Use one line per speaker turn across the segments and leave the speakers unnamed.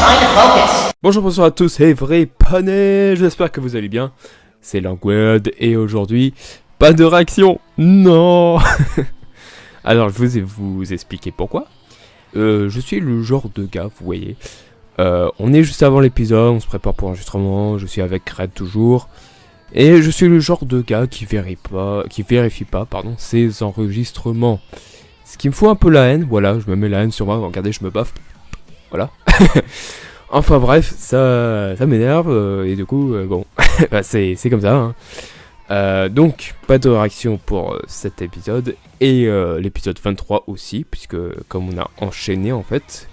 trying to focus.
Bonjour, bonsoir à tous et vrai panais, j'espère que vous allez bien. C'est Langword et aujourd'hui, pas de réaction, non. Alors je vais vous expliquer pourquoi. Je suis le genre de gars, vous voyez. On est juste avant l'épisode, on se prépare pour l'enregistrement, je suis avec Red toujours. Et je suis le genre de gars qui vérifie pas ses enregistrements. Ce qui me fout un peu la haine, voilà, je me mets la haine sur moi, regardez, je me baffe. Voilà. Enfin bref, ça m'énerve, et du coup, bon, bah, c'est comme ça. Hein. Donc, pas de réaction pour cet épisode, et l'épisode 23 aussi, puisque comme on a enchaîné en fait,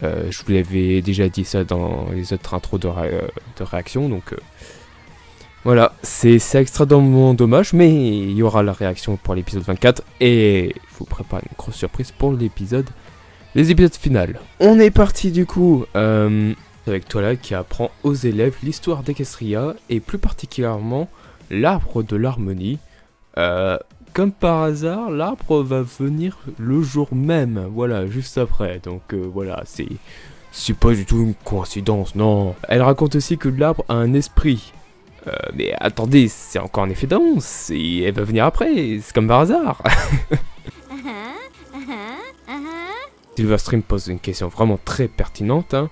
je vous l'avais déjà dit ça dans les autres intros de réaction, donc voilà, c'est extrêmement dommage, mais il y aura la réaction pour l'épisode 24, et je vous prépare une grosse surprise pour les épisodes finales. On est parti du coup avec Twilight qui apprend aux élèves l'histoire d'Equestria et plus particulièrement l'arbre de l'harmonie. Comme par hasard, l'arbre va venir le jour même, voilà, juste après. Donc voilà, c'est pas du tout une coïncidence, non. Elle raconte aussi que l'arbre a un esprit. Mais attendez, c'est encore un effet d'annonce, et elle va venir après, c'est comme par hasard. Silverstream pose une question vraiment très pertinente, hein,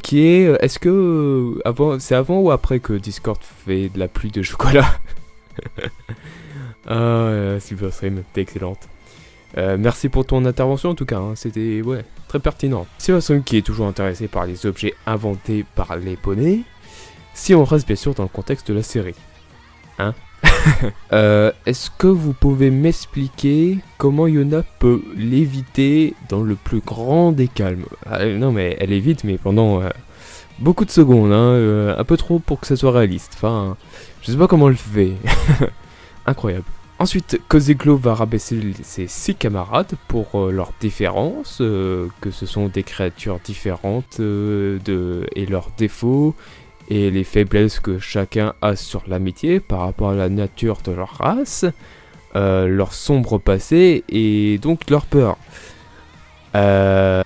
qui est, est-ce que c'est avant ou après que Discord fait de la pluie de chocolat? Silverstream, t'es excellente. Merci pour ton intervention en tout cas, hein, c'était très pertinent. Silverstream qui est toujours intéressé par les objets inventés par les poneys, si on reste bien sûr dans le contexte de la série. Hein? Est-ce que vous pouvez m'expliquer comment Yona peut léviter dans le plus grand des calmes? Non mais elle évite mais pendant beaucoup de secondes, hein, un peu trop pour que ça soit réaliste. Enfin, je sais pas comment elle fait. Incroyable. Ensuite, Cozy Glow va rabaisser ses 6 camarades pour leurs différences, que ce sont des créatures différentes et leurs défauts, et les faiblesses que chacun a sur l'amitié par rapport à la nature de leur race, leur sombre passé et donc leur peur.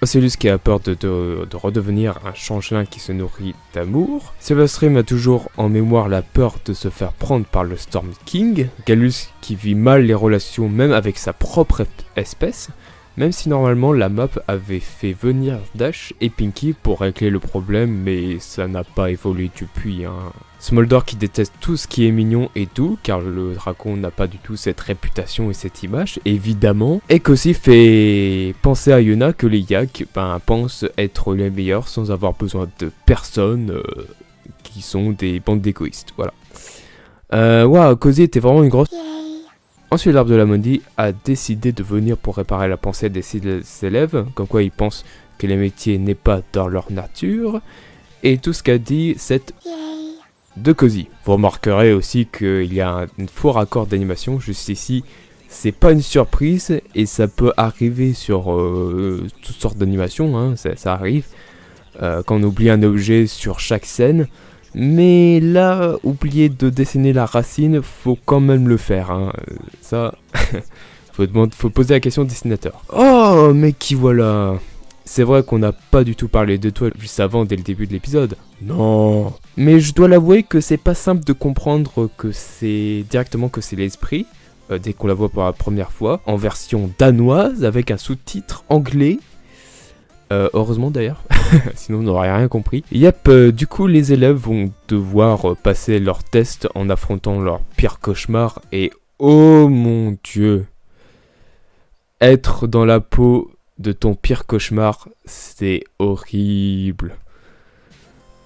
Ocellus qui a peur de redevenir un changelin qui se nourrit d'amour. Silverstream a toujours en mémoire la peur de se faire prendre par le Storm King. Gallus qui vit mal les relations même avec sa propre espèce. Même si normalement la map avait fait venir Dash et Pinky pour régler le problème, mais ça n'a pas évolué depuis. Hein. Smoldor qui déteste tout ce qui est mignon et doux, car le dragon n'a pas du tout cette réputation et cette image, évidemment. Et qu'aussi fait penser à Yona que les Yak pensent être les meilleurs sans avoir besoin de personne, qui sont des bandes d'égoïstes. Voilà. Waouh, Cozy était vraiment une grosse... Ensuite, l'arbre de la Mondi a décidé de venir pour réparer la pensée des élèves, comme quoi ils pensent que les métiers n'est pas dans leur nature, et tout ce qu'a dit cette de Cozy. Vous remarquerez aussi qu'il y a un faux raccord d'animation juste ici, c'est pas une surprise, et ça peut arriver sur toutes sortes d'animations, hein, ça arrive, quand on oublie un objet sur chaque scène. Mais là, oublier de dessiner la racine, faut quand même le faire, hein. Ça, faut poser la question au dessinateur. Oh, mais qui voilà. C'est vrai qu'on n'a pas du tout parlé de toi juste avant, dès le début de l'épisode. Non. Mais je dois l'avouer que c'est pas simple de comprendre que c'est directement que c'est l'esprit, dès qu'on la voit pour la première fois, en version danoise, avec un sous-titre anglais. Heureusement d'ailleurs, sinon on n'aurait rien compris. Yep, du coup les élèves vont devoir passer leur test en affrontant leur pire cauchemar et oh mon dieu, être dans la peau de ton pire cauchemar, c'est horrible.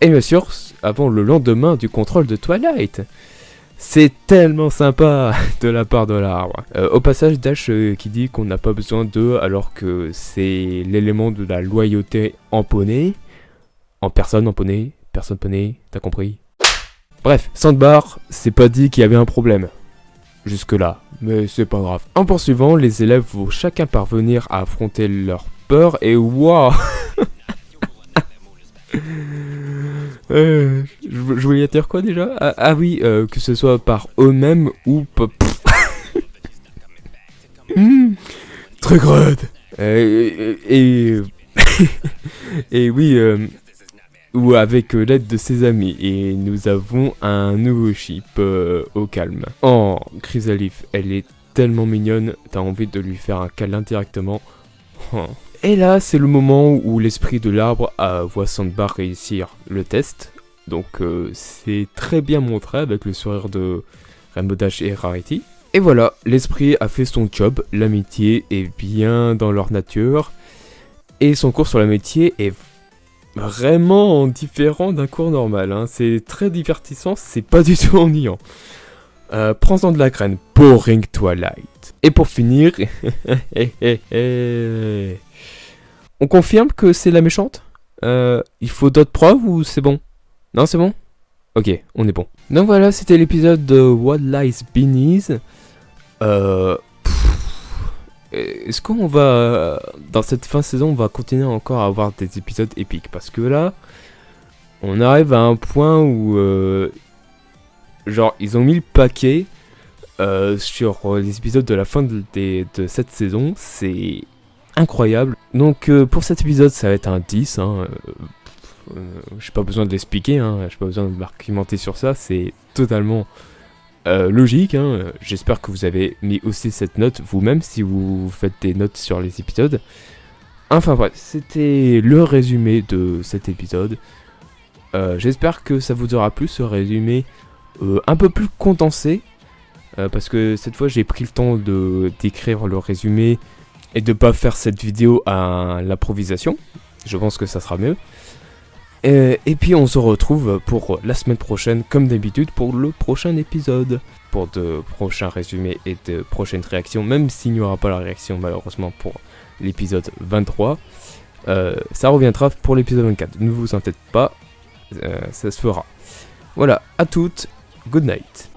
Et bien sûr, avant le lendemain du contrôle de Twilight. C'est tellement sympa de la part de l'arbre. Au passage, Dash qui dit qu'on n'a pas besoin d'eux alors que c'est l'élément de la loyauté en poney. En personne poney, t'as compris? Bref, Sandbar, c'est pas dit qu'il y avait un problème. Jusque là, mais c'est pas grave. En poursuivant, les élèves vont chacun parvenir à affronter leur peur et waouh. Je voulais dire quoi déjà? Ah oui, que ce soit par eux-mêmes ou pas. Très grade. Et oui, ou avec l'aide de ses amis. Et nous avons un nouveau ship au calme. Oh, Chrysalif, elle est tellement mignonne, t'as envie de lui faire un câlin directement. Oh. Et là, c'est le moment où l'esprit de l'arbre voit Sandbar réussir le test. Donc c'est très bien montré avec le sourire de Rainbow Dash et Rarity. Et voilà, l'esprit a fait son job, l'amitié est bien dans leur nature. Et son cours sur l'amitié est vraiment différent d'un cours normal. Hein. C'est très divertissant, c'est pas du tout ennuyant. Prends-en de la graine, Boring Twilight. Et pour finir, on confirme que c'est la méchante. Il faut d'autres preuves ou c'est bon? Non, c'est bon? Ok, on est bon. Donc voilà, c'était l'épisode de What Lies Beneath. Est-ce qu'on va... dans cette fin de saison, on va continuer encore à avoir des épisodes épiques? Parce que là, on arrive à un point où... genre, ils ont mis le paquet sur les épisodes de la fin de cette saison. C'est incroyable. Donc pour cet épisode, ça va être un 10. Hein. J'ai pas besoin de l'expliquer, hein. J'ai pas besoin de m'argumenter sur ça. C'est totalement logique. Hein. J'espère que vous avez mis aussi cette note vous-même si vous faites des notes sur les épisodes. Enfin bref, c'était le résumé de cet épisode. J'espère que ça vous aura plu, ce résumé un peu plus condensé. Parce que cette fois j'ai pris le temps d'écrire le résumé et de pas faire cette vidéo à l'improvisation. Je pense que ça sera mieux. Et puis on se retrouve pour la semaine prochaine, comme d'habitude, pour le prochain épisode. Pour de prochains résumés et de prochaines réactions, même s'il n'y aura pas la réaction malheureusement pour l'épisode 23. Ça reviendra pour l'épisode 24, ne vous en faites pas, ça se fera. Voilà, à toutes, good night.